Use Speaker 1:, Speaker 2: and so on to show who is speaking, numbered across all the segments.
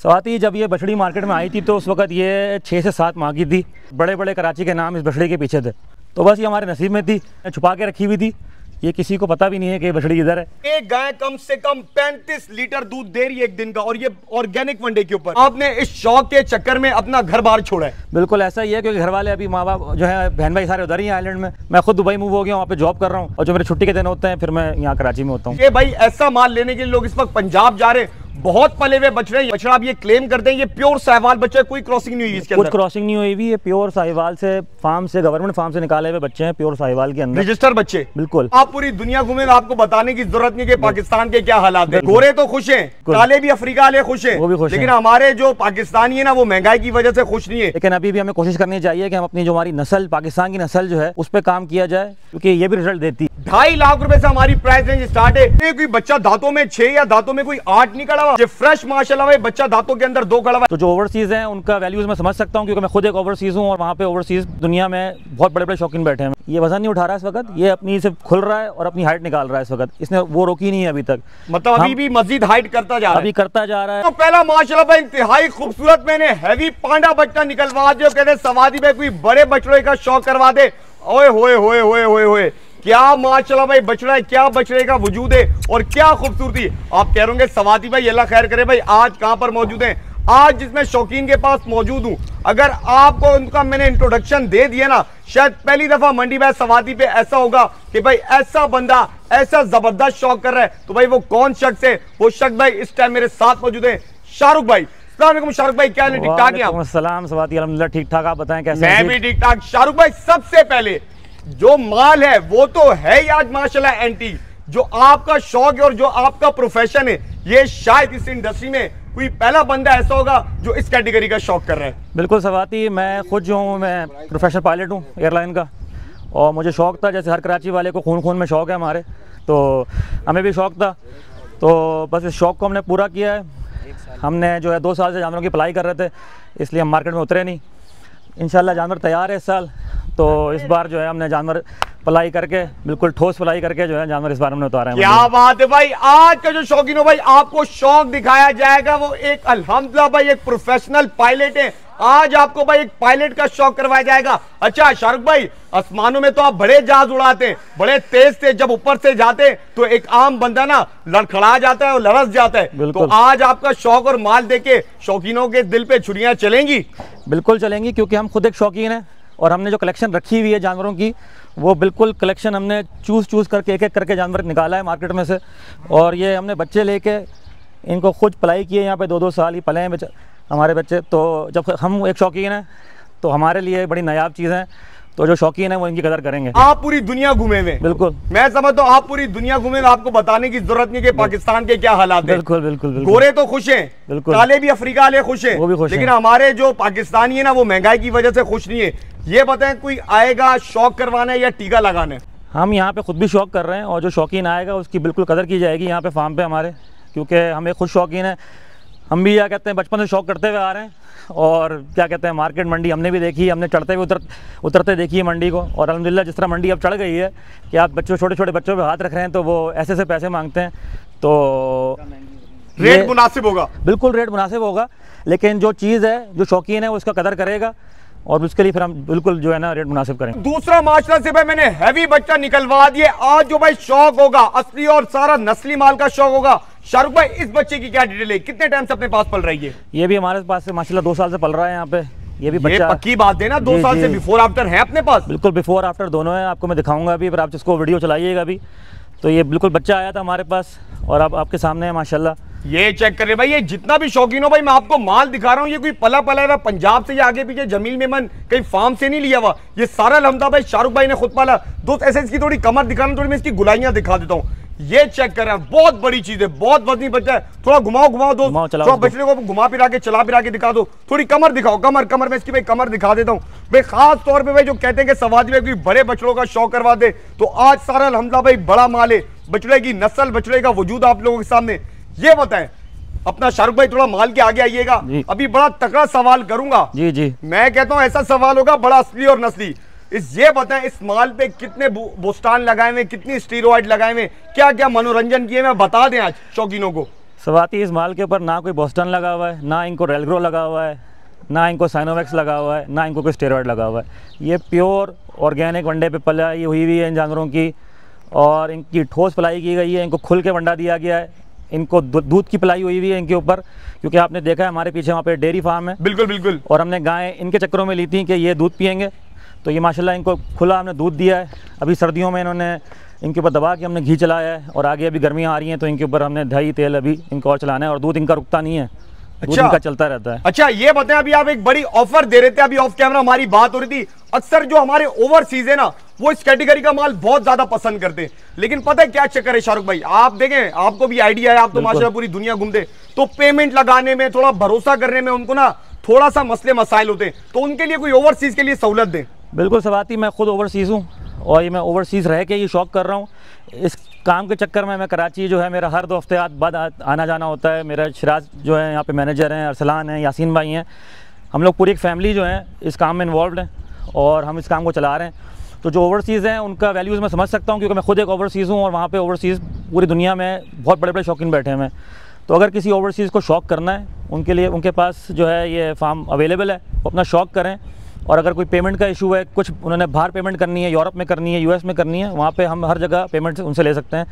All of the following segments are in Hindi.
Speaker 1: स्वाति जब ये बछड़ी मार्केट में आई थी तो उस वक्त ये 6 से 7 माह की थी। बड़े बड़े कराची के नाम इस बछड़ी के पीछे थे, तो बस ये हमारे नसीब में थी, छुपा के रखी हुई थी। ये किसी को पता भी नहीं है कि ये बछड़ी इधर है।
Speaker 2: एक गाय कम से कम 35 लीटर दूध दे रही है एक दिन का, और ये ऑर्गेनिक वनडे के ऊपर। आपने इस शौक के चक्कर में अपना घर बार छोड़ा है।
Speaker 1: बिल्कुल ऐसा ही है, क्योंकि घर वाले अभी माँ बाप जो है बहन भाई सारे उधर ही आइलैंड में। मैं खुद दुबई मूव हो गया, वहाँ पे जॉब कर रहा हूँ, और जो मेरे छुट्टी के दिन होते हैं फिर मैं यहाँ कराची में होता हूँ।
Speaker 2: ये भाई ऐसा माल लेने के लिए लोग इस वक्त पंजाब जा रहे हैं। बहुत पले हुए बछड़े, बछड़ा आप ये क्लेम करते हैं ये प्योर साहिवाल बच्चा है, कोई क्रॉसिंग नहीं हुई इसके अंदर।
Speaker 1: कुछ क्रॉसिंग नहीं हुई भी, ये प्योर साहिवाल से फार्म से, गवर्नमेंट फार्म से निकाले हुए बच्चे हैं, प्योर साहिवाल के अंदर
Speaker 2: रजिस्टर बच्चे।
Speaker 1: बिल्कुल।
Speaker 2: आप पूरी दुनिया घूमे, आपको बताने की जरूरत नहीं कि पाकिस्तान के क्या हालात है। गोरे तो खुश हैं, काले भी अफ्रीका वाले खुश हैं,
Speaker 1: वो भी खुश
Speaker 2: लेकिन हमारे जो पाकिस्तानी है ना, वो महंगाई की वजह से खुश नहीं है।
Speaker 1: लेकिन अभी भी हमें कोशिश करनी चाहिए कि हम अपनी जो हमारी नस्ल, पाकिस्तान की नस्ल जो है उस पर काम किया जाए, क्योंकि ये भी रिजल्ट देती है।
Speaker 2: 2.5 लाख रुपए से हमारी प्राइस रेंज स्टार्ट है। कोई बच्चा दांतों में 6 या दांतों में कोई 8 नहीं खड़ा हुआ, ये फ्रेश माशाल्लाह है, बच्चा दांतों के अंदर 2 खड़ा हुआ।
Speaker 1: तो जो ओवरसीज हैं उनका वैल्यूज मैं समझ सकता हूँ, क्योंकि मैं खुद एक ओवरसीज हूँ और वहाँ पे ओवरसीज दुनिया में बहुत बड़े बड़े शौकीन बैठे हैं। ये वजन नहीं उठा रहा है इस वक्त, ये अपनी से खुल रहा है और अपनी हाइट निकाल रहा है इस वक्त। इसने वो रोकी नहीं है अभी तक,
Speaker 2: मतलब अभी भी मजीद हाइट करता जा रहा है,
Speaker 1: अभी करता जा रहा है।
Speaker 2: तो पहला माशाल्लाह भाई इंतहाई खूबसूरत मैंने हैवी पांडा बच्चा निकलवा दिया। कहते हैं सवादी में कोई बड़े बछड़े का शौक करवा दे। ओए होए होए होए होए होए, क्या माशाल्लाह भाई बछड़ा है, क्या बछड़े का वजूद है और क्या खूबसूरती। आप कह रहे होंगे सवादी भाई अल्लाह खैर करे, भाई आज कहां पर मौजूद हैं? आज जिसमें शौकीन के पास मौजूद हूं। अगर आपको उनका मैंने इंट्रोडक्शन दे दिया ना, शायद पहली दफा मंडी में सवादी पे ऐसा होगा कि भाई ऐसा बंदा ऐसा जबरदस्त शौक कर रहा है। तो भाई वो कौन शख्स है? वो शख्स भाई इस टाइम मेरे साथ मौजूद है, शाहरुख भाई। शाहरुख भाई क्या ठीक ठाक है?
Speaker 1: सलाम सवाती, अल्हम्दुलिल्लाह ठीक ठाक। आप बताएं कैसे?
Speaker 2: मैं भी ठीक ठाक। शाहरुख भाई सबसे पहले जो माल है वो तो है ही आज माशाल्लाह एंटी। जो आपका शौक है और जो आपका प्रोफेशन है, ये शायद इस इंडस्ट्री में कोई पहला बंदा ऐसा होगा जो इस कैटेगरी का शौक कर रहा है।
Speaker 1: बिल्कुल सवाती, मैं खुद जो हूँ मैं प्रोफेशनल पायलट हूँ एयरलाइन का, और मुझे शौक था, जैसे हर कराची वाले को खून खून में शौक है हमारे, तो हमें भी शौक था। तो बस इस शौक को हमने पूरा किया है। हमने जो है 2 साल से जानवरों की पलाई कर रहे थे, इसलिए हम मार्केट में उतरे नहीं। इंशाल्लाह जानवर तैयार है इस साल, तो इस बार जो है हमने जानवर पलाई करके, बिल्कुल ठोस पलाई करके जो है जानवर इस बार हमने उतारे हैं।
Speaker 2: क्या बात है भाई। आज का जो शौकीन हो भाई, आपको शौक दिखाया जाएगा। वो एक अल्हम्दुलिल्लाह भाई एक प्रोफेशनल पायलट है। आज आपको भाई एक पायलट का शौक करवाया जाएगा। अच्छा शाहरुख भाई, आसमानों में तो आप बड़े जहाज उड़ाते हैं, बड़े तेज से जब ऊपर से जाते हैं तो एक आम बंदा ना लड़खड़ा जाता है और लड़स जाता है। तो आज आपका शौक और माल देके शौकीनों के दिल पे छुरियां चलेंगी?
Speaker 1: बिल्कुल चलेंगी, क्योंकि हम खुद एक शौकीन हैं और हमने जो कलेक्शन रखी हुई है जानवरों की, वो बिल्कुल कलेक्शन हमने चूज़ करके एक एक करके जानवर निकाला है मार्केट में से। और ये हमने बच्चे लेके इनको खुद पलाई किए, यहाँ पे 2-2 साल ही पले हैं हमारे बच्चे। तो जब हम एक शौकीन हैं तो हमारे लिए बड़ी नायाब चीज़ है, तो जो शौकीन है वो इनकी कदर करेंगे।
Speaker 2: आप पूरी दुनिया घूमे हुए? बिल्कुल, मैं समझता हूँ आप पूरी दुनिया घूमे हुए, आपको बताने की जरूरत नहीं कि पाकिस्तान के क्या हालात है।
Speaker 1: बिल्कुल बिल्कुल बिल्कुल।
Speaker 2: गोरे तो खुश हैं,
Speaker 1: बिल्कुल,
Speaker 2: काले भी अफ्रीका वाले खुश हैं,
Speaker 1: वो भी खुश
Speaker 2: लेकिन हमारे जो पाकिस्तानी है ना, वो महंगाई की वजह से खुश नहीं है। ये बताएं, कोई आएगा शौक करवाना है या टीका लगाना है?
Speaker 1: हम यहाँ पे खुद भी शौक कर रहे हैं, और जो शौकीन आएगा उसकी बिल्कुल कदर की जाएगी यहाँ पे फार्म पे हमारे, क्योंकि हमें खुद शौकीन है। हम भी क्या कहते हैं बचपन से शौक करते हुए आ रहे हैं, और क्या कहते हैं मार्केट मंडी हमने भी देखी, हमने चढ़ते हुए उतरते देखी है मंडी को। और अल्हम्दुलिल्लाह जिस तरह मंडी अब चढ़ गई है कि आप बच्चों, छोटे छोटे बच्चों पे हाथ रख रहे हैं तो वो ऐसे से पैसे मांगते हैं, तो
Speaker 2: रेट मुनासिब होगा।
Speaker 1: बिल्कुल रेट मुनासिब होगा, लेकिन जो चीज़ है, जो शौकीन है वो उसका कदर करेगा, और उसके लिए फिर हम बिल्कुल जो है ना रेट मुनासिब करेंगे।
Speaker 2: दूसरा माशरा से भाई मैंने हैवी बच्चा निकलवा दिए। आज जो भाई शौक होगा असली और सारा नस्ली माल का शौक होगा। शाहरुख भाई, इस बच्चे की क्या डिटेल है? कितने टाइम से अपने पास पल रही है?
Speaker 1: ये भी हमारे पास से माशाल्लाह 2 साल से पल रहा है यहाँ पे। ये भी बच्चा,
Speaker 2: पक्की बात है ना, 2 साल से बिफोर आफ्टर है अपने पास?
Speaker 1: बिल्कुल बिफोर आफ्टर दोनों है, आपको मैं दिखाऊंगा अभी, पर आप जिसको वीडियो चलाइएगा अभी। तो ये बिल्कुल बच्चा आया था हमारे पास, और अब आपके सामने है माशाल्लाह।
Speaker 2: ये चेक करें भाई, ये जितना भी शौकीन हो भाई, मैं आपको माल दिखा रहा हूँ। ये कोई पला हुआ पंजाब से या आगे पीछे जमील मेमन कहीं फार्म से नहीं लिया हुआ। ये सारा लम्हा भाई शाहरुख भाई ने खुद पाला। दोस्त ऐसे इसकी थोड़ी कमर दिखाना, थोड़ी मैं इसकी गुलाइयां दिखा देता हूँ। ये चेक कर रहे हैं, बहुत बड़ी चीज है, बहुत वजनी बच्चा है। थोड़ा घुमाओ दोस्त, थोड़ा बछड़े को घुमा फिरा के चला फिरा के दिखा दो। थोड़ी कमर दिखाओ, कमर में इसकी भाई कमर दिखा देता हूँ भाई। खास तौर पे भाई जो कहते हैं कि सवादी भाई कोई बड़े बछड़ों का शौक करवा दे, तो आज सारा अल्हम्दुलिल्लाह भाई बड़ा माल है। बछड़े की नस्ल, बछड़े का वजूद आप लोगों के सामने। ये बताएं अपना शाहरुख भाई, थोड़ा माल के आगे आइएगा, अभी बड़ा तगड़ा सवाल करूंगा।
Speaker 1: जी जी, मैं
Speaker 2: कहता हूं ऐसा सवाल होगा बड़ा असली और नस्ली। ये बताएं, इस माल पे कितने बोस्टान लगाए हुए, कितनी स्टीरॉइड लगाए हुए, क्या क्या मनोरंजन किए हुए, बता दें आज शौकीनों को।
Speaker 1: स्वाति इस माल के ऊपर ना कोई बोस्टन लगा हुआ है, ना इनको रेलग्रो लगा हुआ है, ना इनको साइनोवैक्स लगा हुआ है, ना इनको कोई स्टेरॉयड लगा हुआ है। ये प्योर ऑर्गेनिक वनडे पे पलाई हुई है इन जानवरों की, और इनकी ठोस पलाई की गई है। इनको खुल के वंडा दिया गया है, इनको दूध की पलाई हुई है इनके ऊपर, क्योंकि आपने देखा है हमारे पीछे वहाँ पे डेयरी फार्म है।
Speaker 2: बिल्कुल बिल्कुल।
Speaker 1: और हमने गायें इनके चक्करों में ली थी कि ये दूध पियेंगे, तो ये माशाल्लाह इनको खुला हमने दूध दिया है। अभी सर्दियों में इन्होंने इनके ऊपर दबा के हमने घी चलाया है, और आगे अभी गर्मियाँ आ रही हैं तो इनके ऊपर हमने दही तेल अभी इनको और चलाना है, और दूध इनका रुकता नहीं है। दूध इनका चलता रहता है।
Speaker 2: अच्छा ये बताएं, अभी आप एक बड़ी ऑफर दे रहे थे, अभी ऑफ कैमरा हमारी बात हो रही थी, अक्सर जो हमारे ओवरसीज है ना वो इस कैटेगरी का माल बहुत ज्यादा पसंद करते हैं, लेकिन पता है क्या चक्कर है शाहरुख भाई, आप देखें, आपको भी आइडिया है, आप तो माशाल्लाह पूरी दुनिया घूमते, तो पेमेंट लगाने में, थोड़ा भरोसा करने में उनको ना थोड़ा सा मसले मसाइल होते हैं, तो उनके लिए कोई ओवरसीज के लिए सहूलत दें।
Speaker 1: बिल्कुल स्वाति, मैं खुद ओवरसीज़ हूँ, और ये मैं ओवरसीज़ रह के ये शौक कर रहा हूँ। इस काम के चक्कर में मैं कराची जो है मेरा हर 2 हफ्ते बाद आना जाना होता है। मेरा शिराज जो है यहाँ पे मैनेजर हैं, अरसलान हैं, यासीन भाई हैं, हम लोग पूरी एक फैमिली जो है इस काम में इन्वॉल्व हैं, और हम इस काम को चला रहे हैं। तो जो ओवरसीज़ हैं उनका वैल्यूज़ मैं समझ सकता हूँ, क्योंकि मैं खुद एक ओवरसीज़ हूँ, और वहाँ पे ओवरसीज़ पूरी दुनिया में बहुत बड़े बड़े शौकीन बैठे हुए हैं। तो अगर किसी ओवरसीज़ को शौक करना है, उनके लिए उनके पास जो है ये फार्म अवेलेबल है, वो अपना शौक करें। और अगर कोई पेमेंट का इशू है, कुछ उन्होंने बाहर पेमेंट करनी है, यूरोप में करनी है, यूएस में करनी है, वहाँ पे हम हर जगह पेमेंट उनसे ले सकते हैं।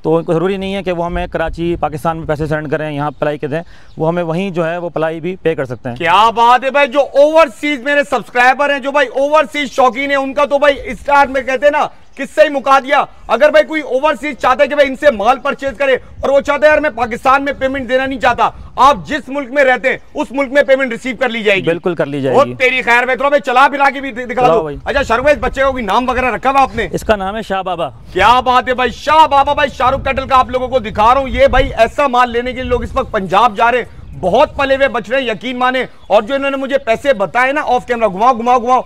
Speaker 1: तो उनको ज़रूरी नहीं है कि वो हमें कराची पाकिस्तान में पैसे सेंड करें, यहाँ पलाई के दें, वो हमें वहीं जो है वो पलाई भी पे कर सकते हैं।
Speaker 2: क्या बात है भाई, जो ओवरसीज मेरे सब्सक्राइबर हैं, जो भाई ओवरसीज शौकीन है, उनका तो भाई स्टार्ट में कहते हैं ना किससे ही मुका दिया। अगर भाई कोई ओवरसीज चाहता है कि भाई इनसे माल परचेज करे, और वो चाहता है यार मैं पाकिस्तान में पेमेंट देना नहीं चाहता, आप जिस मुल्क में रहते हैं उस मुल्क में पेमेंट रिसीव कर ली जाएगी।
Speaker 1: बिल्कुल कर ली जाएगी।
Speaker 2: तेरी खैर में, तो भाई चला फिरा के भी दिखा दो। अच्छा शाहरुख भाई, बच्चे को कोई नाम वगैरह रखा हुआ आपने?
Speaker 1: इसका नाम है शाह बाबा।
Speaker 2: क्या बात है भाई, शाह बाबा। भाई शाहरुख कैटल का आप लोगों को दिखा रहा हूं, ये भाई ऐसा माल लेने के लिए लोग इस वक्त पंजाब जा रहे हैं, बहुत पले हुए बच रहे हैं, यकीन माने। और जो इन्होंने मुझे पैसे बताए ना ऑफ कैमरा, घुमाओ घुमाओ घुमाओ,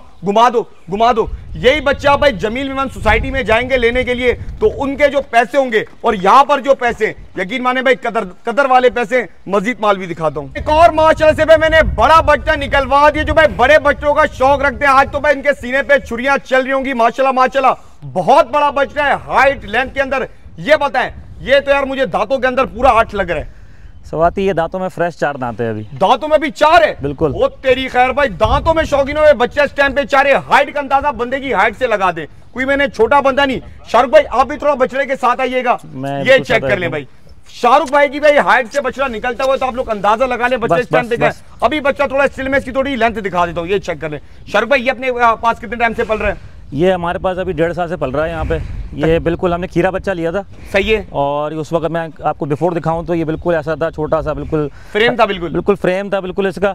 Speaker 2: घुमा दो, यही बच्चा भाई जमील मेमन सोसाइटी में जाएंगे लेने के लिए, तो उनके जो पैसे होंगे और यहाँ पर जो पैसे, यकीन माने भाई कदर वाले पैसे। मजीद माल भी दिखाता हूँ। एक और माशाल्लाह से भाई मैंने बड़ा बच्चा निकलवा दिया, जो भाई बड़े बच्चों का शौक रखते हैं। आज तो भाई इनके सीने पे छुरियां चल रही होंगी, माशाल्लाह माशाल्लाह, बहुत बड़ा बच्चा है हाइट लेंथ के अंदर। ये बताएं, ये तो यार मुझे दांतों के अंदर पूरा 8 लग रहा है।
Speaker 1: स्वाति ये दांतों में फ्रेश 4 दांत है, अभी
Speaker 2: दांतों में भी 4 है।
Speaker 1: बिल्कुल।
Speaker 2: वो तेरी खैर भाई, दांतों में शौकीनों में बच्चे इस टाइम पे 4 है। हाइट का अंदाजा बंदे की हाइट से लगा दे, कोई मैंने छोटा बंदा नहीं। शाहरुख भाई आप भी थोड़ा बछड़े के साथ आइएगा, ये चेक कर ले भाई। शाहरुख भाई की भाई हाइट से बछड़ा निकलता हुआ, तो आप लोग अंदाजा लगा ले बच्चे इस टाइम पे। अभी बच्चा थोड़ा स्टिल में इसकी थोड़ी लेंथ दिखा देता हूँ, ये चेक कर ले। शाहरुख भाई ये अपने पास कितने टाइम से पल रहे हैं?
Speaker 1: ये हमारे पास अभी 1.5 साल से पल रहा है यहाँ पे। ये बिल्कुल हमने खीरा बच्चा लिया था।
Speaker 2: सही है।
Speaker 1: और उस वक्त मैं आपको बिफोर दिखाऊं तो ये बिल्कुल ऐसा था, छोटा सा, बिल्कुल
Speaker 2: फ्रेम था, बिल्कुल
Speaker 1: फ्रेम था बिल्कुल इसका।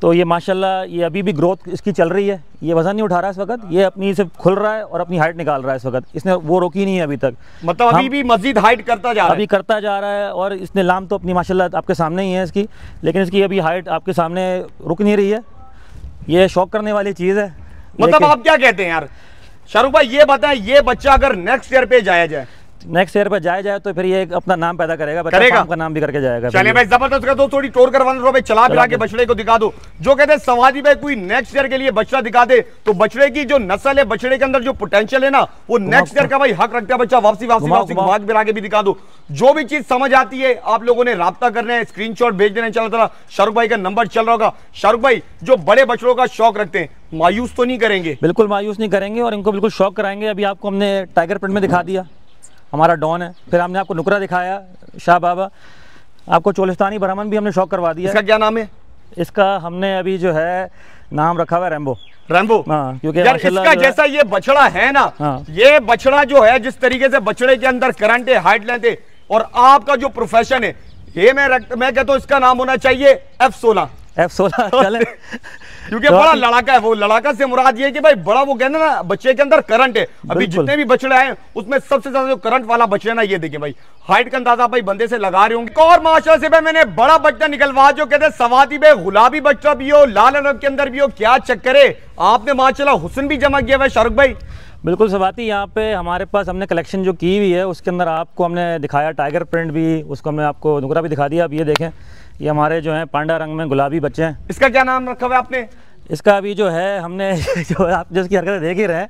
Speaker 1: तो ये माशाल्लाह ये अभी भी ग्रोथ इसकी चल रही है, ये वजन नहीं उठा रहा है इस वक्त, ये अपनी से खुल रहा है और अपनी हाइट निकाल रहा है इस वक्त। इसने वो रोकी नहीं है अभी तक,
Speaker 2: मतलब अभी भी मजीद हाइट करता जा रहा है।
Speaker 1: अभी करता जा रहा है, और इसने लाम तो अपनी माशाल्लाह आपके सामने ही है इसकी, लेकिन इसकी अभी हाइट आपके सामने रुक नहीं रही है। ये शौक करने वाली चीज़ है।
Speaker 2: मतलब आप क्या कहते हैं यार शाहरुख भाई, ये बताएं, ये बच्चा अगर नेक्स्ट ईयर पे जाया जाए,
Speaker 1: नेक्स्ट ईयर पे जाए तो फिर ये अपना नाम पैदा करेगा,
Speaker 2: करेगा
Speaker 1: का नाम भी करके जाएगा।
Speaker 2: चलिए भाई जबरदस्त कर दो, थोड़ी टोर करवाना भाई, चला फिरा के बछड़े को दिखा दो। जो कहते हैं सवादी भाई कोई नेक्स्ट ईयर के लिए बछड़ा दिखा दे, तो बछड़े की जो नस्ल है, बछड़े के अंदर जो पोटेंशियल है ना, वो नेक्स्ट ईयर का भाई हक रखता है। बच्चा वापसी घुमा के फिरा के भी दिखा दो। जो भी चीज समझ आती है आप लोगों ने राब्ता करना है, स्क्रीनशॉट भेज देना। चला शाहरुख भाई का नंबर चल रहा होगा। शाहरुख भाई जो बड़े बछड़ों का शौक रखते हैं, मायूस तो नहीं करेंगे?
Speaker 1: बिल्कुल मायूस नहीं करेंगे, और इनको बिल्कुल शौक कराएंगे। अभी आपको हमने टाइगर प्रिंट में दिखा दिया, हमारा डॉन है। फिर हमने आपको नुकरा दिखाया, शाह बाबा। आपको चोलिस्तानी ब्राह्मण भी हमने शौक करवा दिया।
Speaker 2: इसका क्या नाम है?
Speaker 1: इसका हमने अभी जो है नाम रखा हुआ है रैम्बो।
Speaker 2: हाँ,
Speaker 1: क्योंकि
Speaker 2: यार इसका जैसा ये बछड़ा है ना,
Speaker 1: हाँ।
Speaker 2: ये बछड़ा जो है, जिस तरीके से बछड़े के अंदर करंट है, हाइट लेंथ है, और आपका जो प्रोफेशन है, ये मैं कहता हूँ इसका नाम होना चाहिए F16।
Speaker 1: चले
Speaker 2: क्योंकि बड़ा लड़ाका है। वो लड़ाका से मुराद ये कि भाई बड़ा, वो कहते हैं ना बच्चे के अंदर करंट है। अभी जितने भी बछड़े आए उसमें सबसे ज्यादा जो करंट वाला बछड़ा ना, ये देखिए भाई, हाइट का अंदाजा भाई बंदे से लगा रहे होंगे। और माशाल्लाह से भाई मैंने बड़ा बच्चा निकलवा, जो कहते हैं सवादी भाई गुलाबी बच्चा भी हो, लाल रंग के अंदर भी हो, क्या चक्कर है, आपने माशाल्लाह हुस्न भी जमा किया हुआ है शाहरुख भाई।
Speaker 1: बिल्कुल सवाती, यहाँ पे हमारे पास हमने कलेक्शन जो की हुई है, उसके अंदर आपको हमने दिखाया टाइगर प्रिंट भी, उसको हमने आपको नुकरा भी दिखा दिया। अब ये देखें, ये हमारे जो है पांडा रंग में गुलाबी बच्चे हैं।
Speaker 2: इसका क्या नाम रखा हुआ है आपने?
Speaker 1: इसका अभी जो है हमने जो आप जिसकी हरकतें देख ही रहे हैं,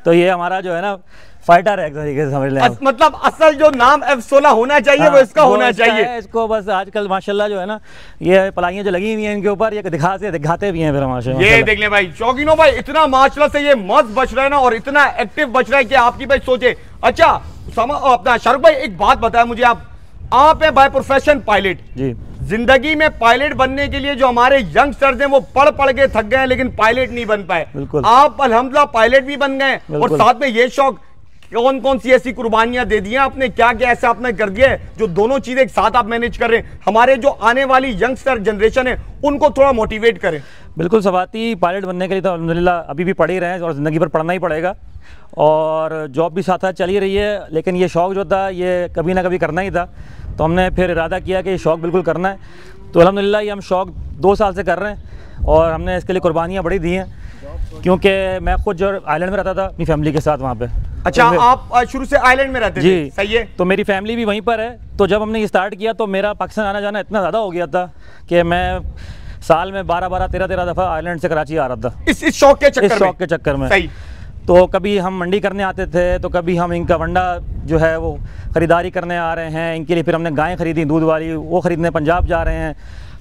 Speaker 1: तो ये हमारा जो है ना फाइटर है एक तरीके से, समझ लें आप।
Speaker 2: मतलब असल जो नाम F16 होना चाहिए वो इसका होना चाहिए।
Speaker 1: इसको बस आजकल माशाल्लाह जो है ना, ये पलाइयां जो लगी हुई हैं इनके ऊपर, ये दिखाते भी हैं फिर माशाल्लाह।
Speaker 2: ये देख ले भाई शौकीनों भाई, इतना माशाल्लाह से ये मस्त बच रहा है ना, और इतना एक्टिव बच रहा है कि आपकी भाई सोचे। अच्छा अपना शाहरुख भाई एक बात बताया मुझे, आप है बाय प्रोफेशन पायलट
Speaker 1: जी।
Speaker 2: जिंदगी में पायलट बनने के लिए जो हमारे यंगस्टर्स हैं वो पढ़ पढ़ के थक गए लेकिन पायलट नहीं बन पाए, आप अल्हम्दुलिल्लाह पायलट भी बन गए, और साथ में ये शौक, कौन कौन सी ऐसी कुर्बानियां दे दी हैं आपने, क्या क्या ऐसा आपने कर दिया है जो दोनों चीजें एक साथ आप मैनेज कर रहे हैं, हमारे जो आने वाली यंगस्टर जनरेशन है उनको थोड़ा मोटिवेट करें।
Speaker 1: बिल्कुल सवाती, पायलट बनने के लिए तो अल्हम्दुलिल्लाह अभी भी पढ़ ही रहे हैं और ज़िंदगी भर पढ़ना ही पड़ेगा, और जॉब भी साथ साथ चल ही रही है, लेकिन ये शौक़ जो था ये कभी ना कभी करना ही था, तो हमने फिर इरादा किया कि ये शौक़ बिल्कुल करना है। तो अल्हम्दुलिल्लाह ये हम शौक़ 2 साल से कर रहे हैं, और हमने इसके लिए कुर्बानियाँ बड़ी दी हैं, क्योंकि मैं खुद जो आइलैंड में रहता था अपनी फैमिली के साथ वहाँ पे।
Speaker 2: अच्छा, आप शुरू से आइलैंड में रहते थे?
Speaker 1: जी
Speaker 2: सही है।
Speaker 1: तो मेरी फैमिली भी वहीं पर है, तो जब हमने ये स्टार्ट किया तो मेरा पाकिस्तान आना जाना इतना ज़्यादा हो गया था कि मैं साल में 12-12, 13-13 दफ़ा आइलैंड से कराची आ रहा था
Speaker 2: इस शौक के चक्कर में।
Speaker 1: सही। तो कभी हम मंडी करने आते थे, तो कभी हम इनका वंडा जो है वो ख़रीदारी करने आ रहे हैं, इनके लिए फिर हमने गायें ख़रीदी दूध वाली, वो ख़रीदने पंजाब जा रहे हैं,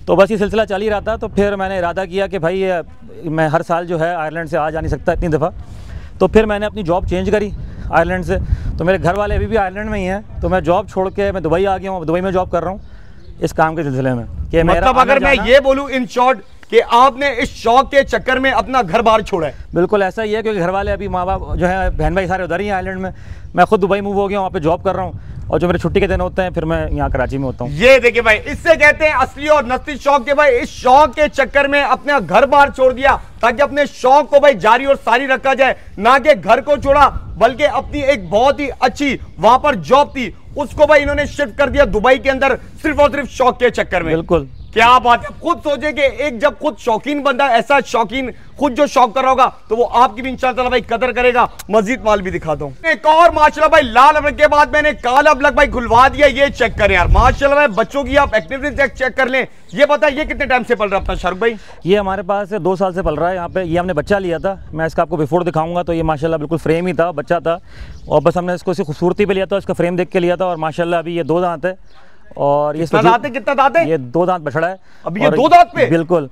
Speaker 1: तो बस ये सिलसिला चल ही रहा था। तो फिर मैंने इरादा किया कि भाई मैं हर साल जो है आयरलैंड से आ जा नहीं सकता इतनी दफ़ा, तो फिर मैंने अपनी जॉब चेंज करी आयरलैंड से। तो मेरे घर वाले अभी भी आयरलैंड में ही हैं, तो मैं जॉब छोड़ के मैं दुबई आ गया हूँ, दुबई में जॉब कर रहा हूँ इस काम के सिलसिले में। कि
Speaker 2: मतलब अगर मैं ये बोलूँ इन शॉर्ट कि आपने इस शौक के चक्कर में अपना घर बार छोड़ा है?
Speaker 1: बिल्कुल ऐसा ही है, क्योंकि घर वाले अभी माँ बाप जो है बहन भाई सारे उधर ही हैं आइलैंड में, मैं खुद दुबई मूव हो गया हूँ, वहाँ पे जॉब कर रहा हूँ, और जो मेरे छुट्टी के दिन होते हैं फिर मैं यहाँ कराची में होता हूँ।
Speaker 2: ये देखिए भाई, इससे कहते हैं असली और नस्ली शौक के भाई, इस शौक के चक्कर में अपना घर बार छोड़ दिया ताकि अपने शौक को भाई जारी और सारी रखा जाए, ना कि घर को छोड़ा, बल्कि अपनी एक बहुत ही अच्छी वहां पर जॉब थी उसको भाई इन्होंने शिफ्ट कर दिया दुबई के अंदर, सिर्फ और सिर्फ शौक के चक्कर में।
Speaker 1: बिल्कुल,
Speaker 2: क्या बात है। खुद सोचे कि एक जब खुद शौकीन बंदा, ऐसा शौकीन खुद जो शौक कर रहा होगा, तो वो आपकी भी इंशाअल्लाह भाई कदर करेगा। मजीद माल भी दिखाता हूं। एक और माशाल्लाह भाई लाल अबलग के बाद मैंने काला अबलग भाई खुलवा दिया, ये चेक करें यार माशाल्लाह भाई, बच्चों की आप एक्टिविटी चेक कर लें। ये बताइए ये कितने टाइम से पल रहा है अपना शाहरुख भाई?
Speaker 1: ये हमारे पास 2 साल से पल रहा है यहाँ पे। ये हमने बच्चा लिया था, मैं इसका आपको बिफोर दिखाऊंगा, तो ये माशाल्लाह बिल्कुल फ्रेम ही था, बच्चा था, और बस हमने इसको इसी खूबसूरती पे लिया था, इसका फ्रेम देख के लिया था, और माशाल्लाह अभी ये 2 दांत है, और ये
Speaker 2: कितना दांत है?
Speaker 1: ये 2 दांत बछड़ा है।
Speaker 2: अब ये 2 दांत पे?
Speaker 1: बिल्कुल।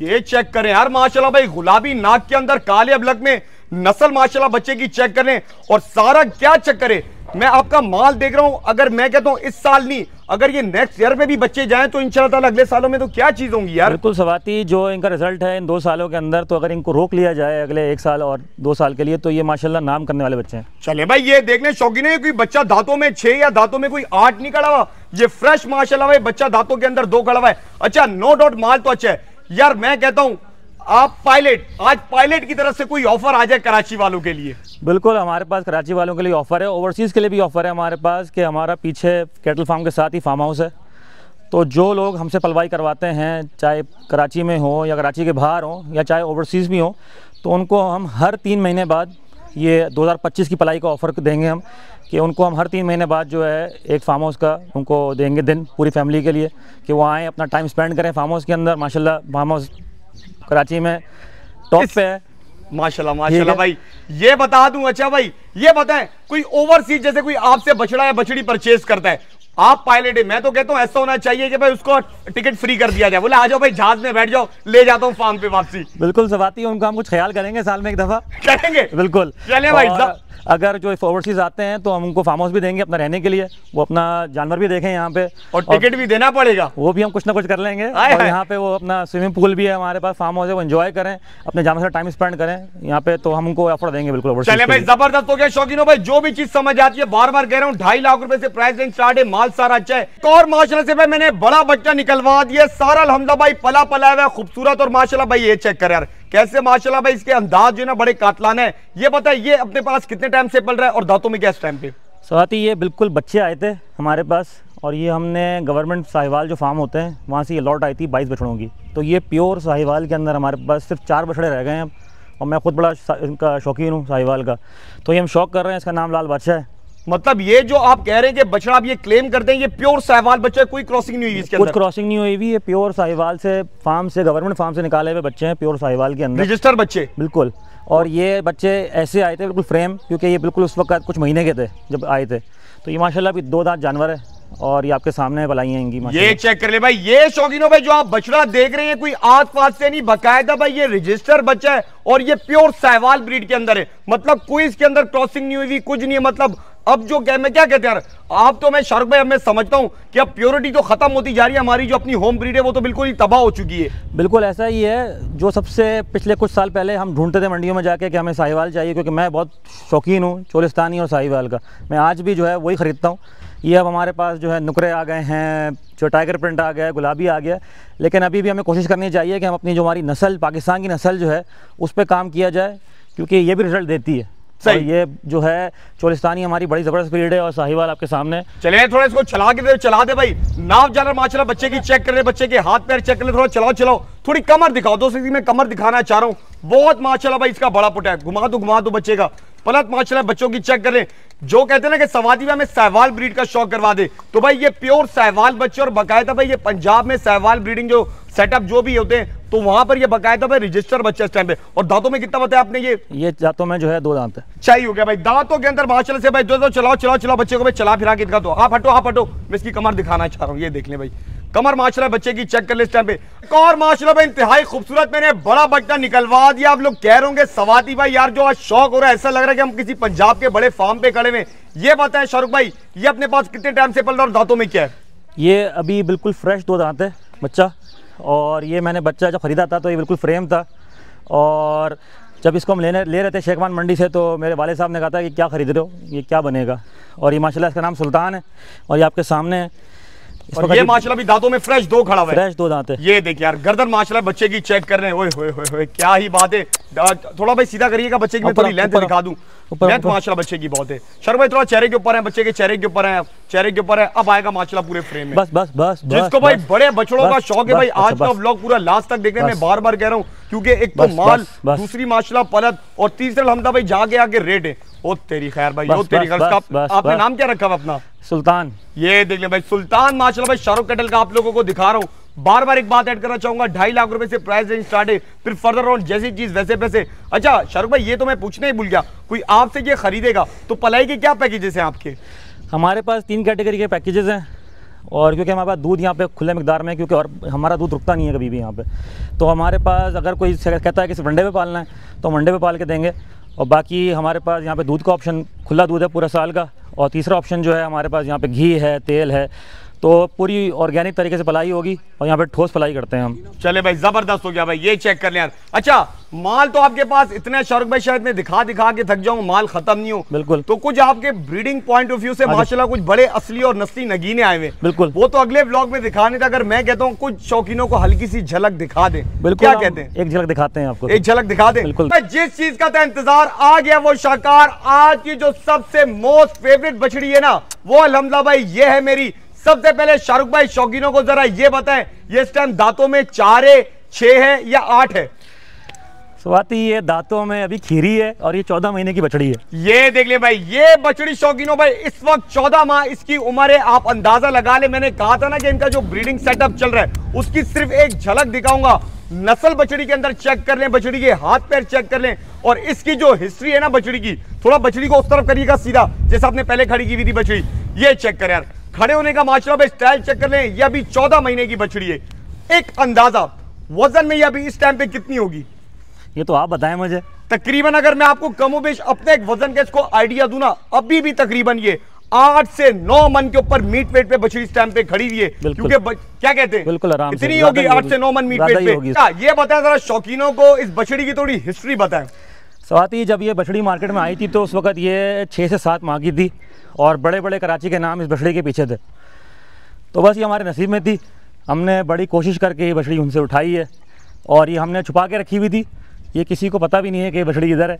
Speaker 2: ये चेक करें यार माशाल्लाह भाई, गुलाबी नाक के अंदर काले अबलग में नस्ल माशाल्लाह बच्चे की चेक करें, और सारा क्या चेक करें। मैं आपका माल देख रहा हूं, अगर मैं कहता हूं इस साल नहीं, अगर ये नेक्स्ट ईयर में भी बच्चे जाएं तो इंशाल्लाह ताला अगले सालों में तो क्या चीज होंगी यार।
Speaker 1: बिल्कुल सवाती, जो इनका रिजल्ट है इन 2 सालों के अंदर, तो अगर इनको रोक लिया जाए अगले 1 साल और 2 साल के लिए, तो ये माशाल्लाह नाम करने वाले बच्चे हैं।
Speaker 2: चले भाई, ये देखने शौकीन है कोई बच्चा दांतों में 6 या दांतों में कोई 8 नहीं खड़ा हुआ, ये फ्रेश माशाल्लाह भाई बच्चा दांतों के अंदर 2 खड़ा हुआ है। अच्छा, नो डाउट माल तो अच्छा है यार। मैं कहता हूं आप पायलट, आज पायलट की तरफ से कोई ऑफर आ जाए कराची वालों के लिए?
Speaker 1: बिल्कुल, हमारे पास कराची वालों के लिए ऑफ़र है, ओवरसीज़ के लिए भी ऑफ़र है हमारे पास, कि हमारा पीछे कैटल फार्म के साथ ही फार्म हाउस है, तो जो लोग हमसे पलवाई करवाते हैं, चाहे कराची में हो या कराची के बाहर हो या चाहे ओवरसीज़ भी हो, तो उनको हम हर 3 महीने बाद, ये 2025 की पलाई का ऑफ़र देंगे हम, कि उनको हम हर 3 महीने बाद जो है एक फार्म हाउस का उनको देंगे दिन, पूरी फैमिली के लिए, कि वो आएँ अपना टाइम स्पेंड करें फार्म हाउस के अंदर। माशाल्लाह फार्म हाउस कराची में टॉप पे है
Speaker 2: माशाल्लाह माशाल्लाह भाई। ये बता दूं, अच्छा भाई ये बताएं, कोई ओवरसीज जैसे कोई आपसे बछड़ा या बछड़ी परचेज करता है, आप पायलट है, मैं तो कहता हूं ऐसा होना चाहिए कि भाई उसको टिकट फ्री कर दिया जाए, बोले आ जाओ भाई जहाज में बैठ जाओ, ले जाता हूं फार्म पे वापसी।
Speaker 1: बिल्कुल सवाती, उनका हम कुछ ख्याल करेंगे साल में 1 दफ़ा
Speaker 2: करेंगे।
Speaker 1: बिल्कुल।
Speaker 2: चलिए भाई,
Speaker 1: अगर जो ओवरसीज आते हैं तो हम उनको फार्म हाउस भी देंगे अपना रहने के लिए, वो अपना जानवर भी देखें यहाँ पे,
Speaker 2: और टिकट भी देना पड़ेगा,
Speaker 1: वो भी हम कुछ ना कुछ कर लेंगे। और यहाँ पे वो अपना स्विमिंग पूल भी है हमारे पास, फार्म हाउस है, वो एंजॉय करें, अपने जानवर से टाइम स्पेंड करें यहाँ पे, तो हम उनको ऑफर देंगे बिल्कुल।
Speaker 2: चलिए भाई, जबरदस्त हो गया शौकीनों भाई, जो भी चीज समझ आती है, बार बार कह रहा हूँ 2.5 लाख रुपए से प्राइस रेंज स्टार्ट है, माल सारा अच्छा है। और माशाल्लाह से भाई मैंने बड़ा बच्चा निकलवा दिया, सारा अल्हम्दुलिल्लाह भाई पला पला हुआ खूबसूरत, और माशाल्लाह भाई ये चेक कर यार कैसे माशाल्लाह भाई इसके अंदाज जो है ना बड़े कातलाना है। ये बताइए ये अपने पास कितने टाइम से पल रहा है और दांतों में क्या इस टाइम पे?
Speaker 1: स्वाति, ये बिल्कुल बच्चे आए थे हमारे पास, और ये हमने गवर्नमेंट साहिवाल जो फार्म होते हैं वहाँ से ये लॉट आई थी 22 बछड़ों की, तो ये प्योर साहिवाल के अंदर हमारे पास सिर्फ 4 बछड़े रह गए हैं अब, और मैं खुद बड़ा इनका शौकीन हूँ साहिवाल का, तो ये हम शौक कर रहे हैं। इसका नाम लाल बादशाह है,
Speaker 2: मतलब ये जो आप कह रहे हैं कि बछड़ा आप ये क्लेम करते हैं ये प्योर साहिवाल बच्चा है, कोई क्रॉसिंग नहीं हुई इसके
Speaker 1: कुछ
Speaker 2: अंदर?
Speaker 1: क्रॉसिंग नहीं हुई भी, ये प्योर साहिवाल से फार्म से, गवर्नमेंट फार्म से निकाले हुए बच्चे हैं, प्योर साहिवाल के अंदर
Speaker 2: रजिस्टर बच्चे?
Speaker 1: बिल्कुल। और ये बच्चे ऐसे आए थे बिल्कुल फ्रेम, क्योंकि ये बिल्कुल उस वक्त कुछ महीने के थे जब आए थे। तो ये माशाल्लाह अभी 2 दांत जानवर है और ये आपके सामने पलाई हैं इनकी माशाल्लाह।
Speaker 2: ये चेक कर ले भाई, ये शौकीनों भाई जो आप बछड़ा देख रहे हैं कोई आज पास से नहीं, बकायदा भाई ये रजिस्टर बच्चा है और ये प्योर साहिवाल ब्रीड के अंदर है। मतलब कोई इसके अंदर क्रॉसिंग नहीं हुई, कुछ नहीं है। मतलब अब जो मैं क्या कहते हैं यार, आप तो मैं शाहरुख भाई अब मैं समझता हूं कि अब प्योरिटी तो खत्म होती जा रही है, हमारी जो अपनी होम ब्रीड है वो तो बिल्कुल ही तबाह हो चुकी है।
Speaker 1: बिल्कुल ऐसा ही है। जो सबसे पिछले कुछ साल पहले हम ढूंढते थे मंडियों में जाके कि हमें साहिवाल चाहिए, क्योंकि मैं बहुत शौकीन हूँ चोलिस्तानी और साहिवाल का, मैं आज भी जो है वही ख़रीदता हूँ। ये अब हमारे पास जो है नुकरे आ गए हैं, जो टाइगर प्रिंट आ गया है, गुलाबी आ गया, लेकिन अभी भी हमें कोशिश करनी चाहिए कि हम अपनी जो हमारी नस्ल, पाकिस्तान की नस्ल जो है उस पर काम किया जाए, क्योंकि ये भी रिजल्ट देती है। और ये जो है चोलिस्तानी हमारी बड़ी ज़बरदस्त ब्रीड है और साहिवाल आपके सामने।
Speaker 2: चले थोड़ा इसको चला दे भाई, नाव जानवर माशाल्लाह बच्चे की चेक कर ले, बच्चे के हाथ पैर चेक कर ले, थोड़ा चलाओ, थोड़ी कमर दिखाओ। दोस्तों मैं कमर दिखाना चाह रहा हूँ, बहुत माशाल्लाह भाई इसका बड़ा पुट है। घुमा दो बच्चे का पलट, माशाल्लाह बच्चों की चेक कर ले। जो कहते हैं ना कि सवादी में हमें साहिवाल ब्रीड का शौक करवा दे, तो भाई ये प्योर साहिवाल बच्चे, और बकायदा भाई ये पंजाब में साहिवाल ब्रीडिंग जो सेटअप जो भी होते हैं तो वहां पर ये बकायदा भाई रजिस्टर बच्चा इस टाइम पे। और दांतों में कितना बताया आपने? ये
Speaker 1: दांतों में जो है 2 दांत है।
Speaker 2: चाहिए हो गया भाई दांतों के अंदर माशाल्लाह से भाई। दो चलाओ बच्चे को भाई, चला फिरा के दिखा दो। आप हटो, मैं इसकी कमर दिखाना चाह रहा हूँ। ये देख ले भाई कमर माशाल्लाह बच्चे की चेक कर ले इस टाइम पे। और माशाल्लाह भाई इंतहाई खूबसूरत मैंने बड़ा बच्चा निकलवा दिया। आप लोग कह रहे होंगे सवाती भाई यार जो आज शौक हो रहा है, ऐसा लग रहा है कि हम किसी पंजाब के बड़े फार्म पे खड़े हुए। ये बताएं शाहरुख भाई, ये अपने पास कितने टाइम से पल रहा और दांतों में क्या है?
Speaker 1: ये अभी बिल्कुल फ्रेश 2 दांत है बच्चा, और ये मैंने बच्चा जब ख़रीदा था तो ये बिल्कुल फ्रेम था। और जब इसको हम ले रहे थे शेखवान मंडी से, तो मेरे वाले साहब ने कहा था कि क्या ख़रीद रहे हो, ये क्या बनेगा। और ये माशाल्लाह इसका नाम सुल्तान है और ये आपके सामने है।
Speaker 2: और ये माशाल्लाह भी दांतों में फ्रेश 2 खड़ा हुआ है,
Speaker 1: फ्रेश 2 दांत है।
Speaker 2: ये देखिए यार गर्दन माशाल्लाह बच्चे की चेक कर रहे हैं। ओए क्या ही बात है। थोड़ा भाई सीधा करिएगा, बच्चे की मैं थोड़ी लेंथ दिखा दूं। लेंथ माशाल्लाह बच्चे की बहुत है। शर्मा भाई थोड़ा चेहरे के ऊपर है, बच्चे के चेहरे के ऊपर है। अब आएगा माशाल्लाह पूरे फ्रेम में।
Speaker 1: बस
Speaker 2: जिसको भाई बड़े बछड़ों का शौक है भाई, आज का व्लॉग पूरा लास्ट तक देखने में बार-बार कह रहा हूं, क्योंकि एक तो माल, दूसरी माशाल्लाह पलट, और तीसरा अलहमदा भाई जाके आगे रेट है। ओ तेरी खैर भाई, ओ तेरी खैर। आपने नाम क्या रखा अपना? सुल्तान। ये देख ले भाई सुल्तान माशाल्लाह भाई शाहरुख कैटल का आप लोगों को दिखा रहा हूं। बार बार एक बात ऐड करना चाहूंगा, 2.5 लाख रुपए से प्राइस रेंज स्टार्ट है, फिर फर्दर ऑन जैसी चीज वैसे पैसे। अच्छा शाहरुख भाई ये तो मैं पूछना ही भूल गया, कोई आपसे ये खरीदेगा तो पलाई के क्या पैकेजेस हैं आपके?
Speaker 1: हमारे पास 3 कैटेगरी के पैकेजेस हैं, और क्योंकि हमारे पास दूध यहाँ पे खुले मिकदार में, क्योंकि और हमारा दूध रुकता नहीं है कभी भी यहाँ पे, तो हमारे पास अगर कोई कहता है कि सिर्फ वनडे पे पालना है तो वनडे पे पाल के देंगे। और बाकी हमारे पास यहाँ पे दूध का ऑप्शन, खुला दूध है पूरा साल का। और तीसरा ऑप्शन जो है हमारे पास यहाँ पे घी है, तेल है, तो पूरी ऑर्गेनिक तरीके से पलाई होगी और यहाँ पे ठोस पलाई करते हैं हम।
Speaker 2: चले भाई जबरदस्त हो गया भाई, ये चेक कर लें यार। अच्छा माल तो आपके पास इतने शाहरुख भाई शायद मैं दिखा के थक जाऊं, माल खत्म नहीं हो।
Speaker 1: बिल्कुल।
Speaker 2: तो कुछ आपके ब्रीडिंग पॉइंट ऑफ व्यू से माशाल्लाह कुछ बड़े असली और नस्ली नगीने आए हुए।
Speaker 1: बिल्कुल।
Speaker 2: वो तो अगले व्लॉग में दिखाने था। अगर मैं कहता हूँ कुछ शौकीनों को हल्की सी झलक दिखा दें, क्या कहते हैं?
Speaker 1: एक झलक दिखाते हैं आपको,
Speaker 2: एक झलक दिखा दें। जिस चीज का था इंतजार आ गया वो शाकार, आज की जो सबसे मोस्ट फेवरेट बछड़ी है ना, वो अल्हम्दुलिल्लाह भाई ये है मेरी। सबसे पहले शाहरुख भाई शौकीनों को जरा ये बताएं, ये इस टाइम दांतों में 4 है, 6 है या 8 है?
Speaker 1: स्वाति ये दांतों में अभी खीरी है और ये 14 महीने की बछड़ी है।
Speaker 2: ये देख ले भाई, ये बछड़ी शौकीनों भाई इस वक्त 14 माह इसकी उम्र है। आप अंदाजा लगा ले, मैंने कहा था ना कि इनका जो ब्रीडिंग सेटअप चल रहा है उसकी सिर्फ एक झलक दिखाऊंगा। नस्ल बछड़ी के अंदर चेक कर लें, बछड़ी के हाथ पैर चेक कर लें, और इसकी जो हिस्ट्री है ना बछड़ी की, थोड़ा बछड़ी को उस तरफ करिएगा सीधा जैसे आपने पहले खड़ी की हुई थी बछड़ी। ये चेक कर यार, खड़े होने का माशाल्लाह भाई स्टाइल चेक कर लें। ये अभी 14 महीने की बछड़ी है। एक अंदाजा वजन में ये अभी इस टाइम पे कितनी होगी?
Speaker 1: ये तो आप बताएं मुझे।
Speaker 2: तकरीबन अगर मैं आपको कमोबेश अपने एक वजन का इसको आइडिया दूं ना, अभी भी तकरीबन ये 8 से 9 मन के ऊपर मीट वेट पे बछड़ी इस टाइम पे खड़ी हुई है। क्योंकि क्या कहते हैं,
Speaker 1: बिल्कुल आराम से
Speaker 2: इतनी होगी 8 से 9 मन मीट वेट पे। ये बताएं जरा शौकीनों को इस बछड़ी की थोड़ी हिस्ट्री बताएं।
Speaker 1: स्वाति जब ये बछड़ी मार्केट में आई थी तो उस वक्त ये 6 से 7 माह की थी और बड़े बड़े कराची के नाम इस बछड़ी के पीछे थे। तो बस ये हमारे नसीब में थी, हमने बड़ी कोशिश करके ये बछड़ी उनसे उठाई है और ये हमने छुपा के रखी हुई थी। ये किसी को पता भी नहीं है कि ये बछड़ी इधर है।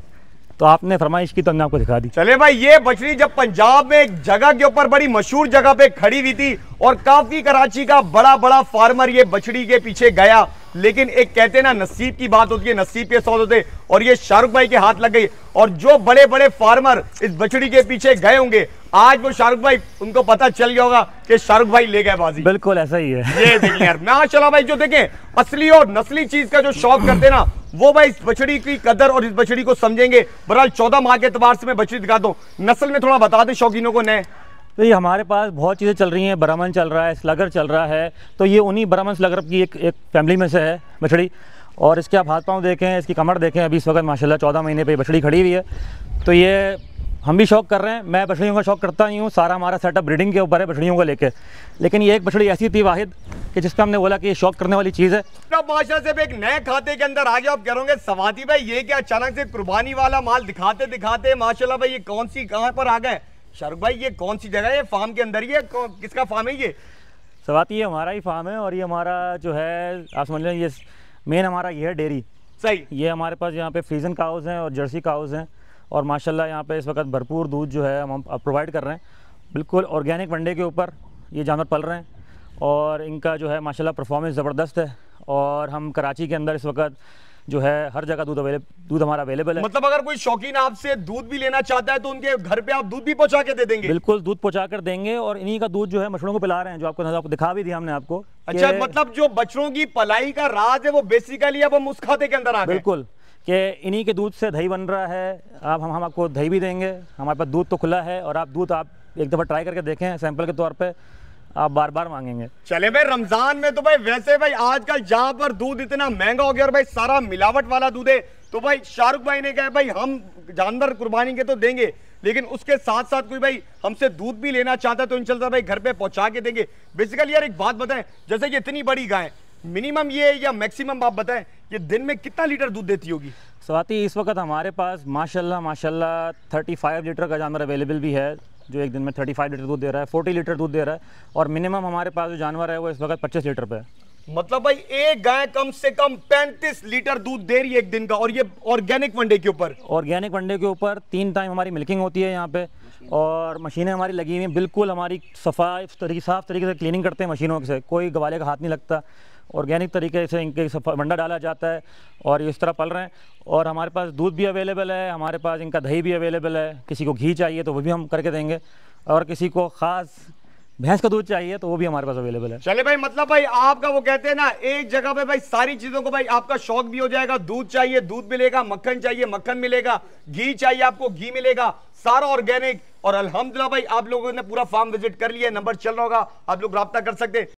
Speaker 1: तो आपने फरमाइश की तो हमने आपको दिखा दी।
Speaker 2: चले भाई, ये बछड़ी जब पंजाब में एक जगह के ऊपर बड़ी मशहूर जगह पे खड़ी हुई थी और काफी कराची का बड़ा बड़ा फार्मर ये बछड़ी के पीछे गया, लेकिन एक कहते ना नसीब की बात होती है, नसीब के सौदे होते, और ये शाहरुख भाई के हाथ लग गई। और जो बड़े बड़े फार्मर इस बछड़ी के पीछे गए होंगे, आज वो शाहरुख भाई उनको पता चल गया होगा कि शाहरुख भाई ले गए बाजी।
Speaker 1: बिल्कुल ऐसा ही है।
Speaker 2: ये देखिए यार, माशाल्लाह भाई, जो देखें असली और नस्ली चीज का जो शौक करते ना, वो भाई इस बछड़ी की कदर और इस बछड़ी को समझेंगे। बहरहाल 14 माह के एतबार से मैं बछड़ी दिखाता हूँ, नस्ल में थोड़ा बता दें शौकीनों को नए।
Speaker 1: तो ये हमारे पास बहुत चीज़ें चल रही हैं, ब्राह्मण चल रहा है, स्लगर चल रहा है, तो ये उन्हीं ब्राह्मण स्लगर की एक फैमिली में से है बछड़ी। और इसके आप हाथ पाँव देखें, इसकी कमर देखें, अभी इस वक्त माशाल्लाह 14 महीने पे बछड़ी खड़ी हुई है। तो ये हम भी शौक कर रहे हैं, मैं बछड़ियों का शौक करता ही हूँ, सारा हमारा सेटअप ब्रीडिंग के ऊपर है बछड़ियों को लेके। लेकिन ये एक बछड़ी ऐसी थी वाहिद कि जिस पर हमने बोला कि ये शौक करने वाली चीज़ है।
Speaker 2: माशाल्लाह से एक नए खाते के अंदर आ गया। आप कहोगे सवाती भाई ये क्या अचानक से कुर्बानी वाला माल दिखाते दिखाते माशाल्लाह भाई ये कौन सी कहाँ पर आ गए? शाहरुख भाई ये कौन सी जगह है? फार्म के अंदर ही है? किसका फार्म है ये?
Speaker 1: सवाती ये हमारा ही फार्म है और ये हमारा जो है आप समझ लें, ये मेन हमारा ये है डेयरी।
Speaker 2: सही।
Speaker 1: ये हमारे पास यहाँ पे फ्रीजन काउज हैं और जर्सी काउज हैं और माशाल्लाह यहाँ पे इस वक्त भरपूर दूध जो है हम प्रोवाइड कर रहे हैं। बिल्कुल ऑर्गेनिक वनडे के ऊपर ये जानवर पल रहे हैं और इनका जो है माशाल्लाह परफॉर्मेंस ज़बरदस्त है। और हम कराची के अंदर इस वक्त जो है हर जगह दूध हमारा अवेलेबल है।
Speaker 2: मतलब अगर कोई शौकीन आपसे दूध भी लेना चाहता है तो उनके घर पे आप दूध भी पहुंचा के दे देंगे?
Speaker 1: बिल्कुल, दूध पहुंचा कर देंगे और इन्हीं का दूध जो है मछलियों को पिला रहे हैं, जो आपको दिखा भी दिया हमने आपको।
Speaker 2: अच्छा, मतलब जो बछड़ों की पलाई का राज है वो बेसिकली अब हम उस खाते के अंदर आ गए।
Speaker 1: बिल्कुल, कि इन्हीं के दूध से दही बन रहा है। अब हम आपको दही भी देंगे, हमारे पास दूध तो खुला है और आप एक दफ़ा ट्राई करके देखें सैंपल के तौर पे, आप बार बार मांगेंगे।
Speaker 2: चले भाई, रमजान में तो भाई वैसे भाई आजकल जहां पर दूध इतना महंगा हो गया और भाई सारा मिलावट वाला दूध है, तो भाई शाहरुख भाई ने कहा भाई हम जानवर कुर्बानी के तो देंगे, लेकिन उसके साथ साथ कोई भाई हमसे दूध भी लेना चाहता है तो इंशाल्लाह भाई घर पे पहुंचा के देंगे। बेसिकली यार एक बात बताएं, जैसे कि इतनी बड़ी गाय मिनिमम ये या मैक्सिमम आप बताएं ये दिन में कितना लीटर दूध देती होगी?
Speaker 1: स्वाति, इस वक्त हमारे पास माशाल्लाह 35 लीटर का जानवर अवेलेबल भी है, जो एक दिन में 35 लीटर दूध दे रहा है, 40 लीटर दूध दे रहा है। और मिनिमम हमारे पास जो जानवर है वो इस वक्त 25 लीटर पे है।
Speaker 2: मतलब भाई एक गाय कम से कम 35 लीटर दूध दे रही है एक दिन का, और ये ऑर्गेनिक वनडे के ऊपर।
Speaker 1: ऑर्गेनिक वनडे के ऊपर 3 टाइम हमारी मिल्किंग होती है यहाँ पे और मशीनें हमारी लगी हुई हैं, बिल्कुल हमारी साफ तरीके से क्लीनिंग करते हैं मशीनों से, कोई गवाले का हाथ नहीं लगता। ऑर्गेनिक तरीके से इनके वंडा डाला जाता है और इस तरह पल रहे हैं। और हमारे पास दूध भी अवेलेबल है, हमारे पास इनका दही भी अवेलेबल है। किसी को घी चाहिए तो वो भी हम करके देंगे और किसी को ख़ास भैंस का दूध चाहिए तो वो भी हमारे पास अवेलेबल है।
Speaker 2: चले भाई, मतलब भाई आपका वो कहते हैं ना एक जगह पे भाई सारी चीजों को भाई आपका शौक भी हो जाएगा। दूध चाहिए दूध मिलेगा, मक्खन चाहिए मक्खन मिलेगा, घी चाहिए आपको घी मिलेगा, सारा ऑर्गेनिक। और अल्हम्दुलिल्लाह भाई आप लोगों ने पूरा फार्म विजिट कर लिया, नंबर चल रहा होगा, आप लोग राब्ता कर सकते हैं।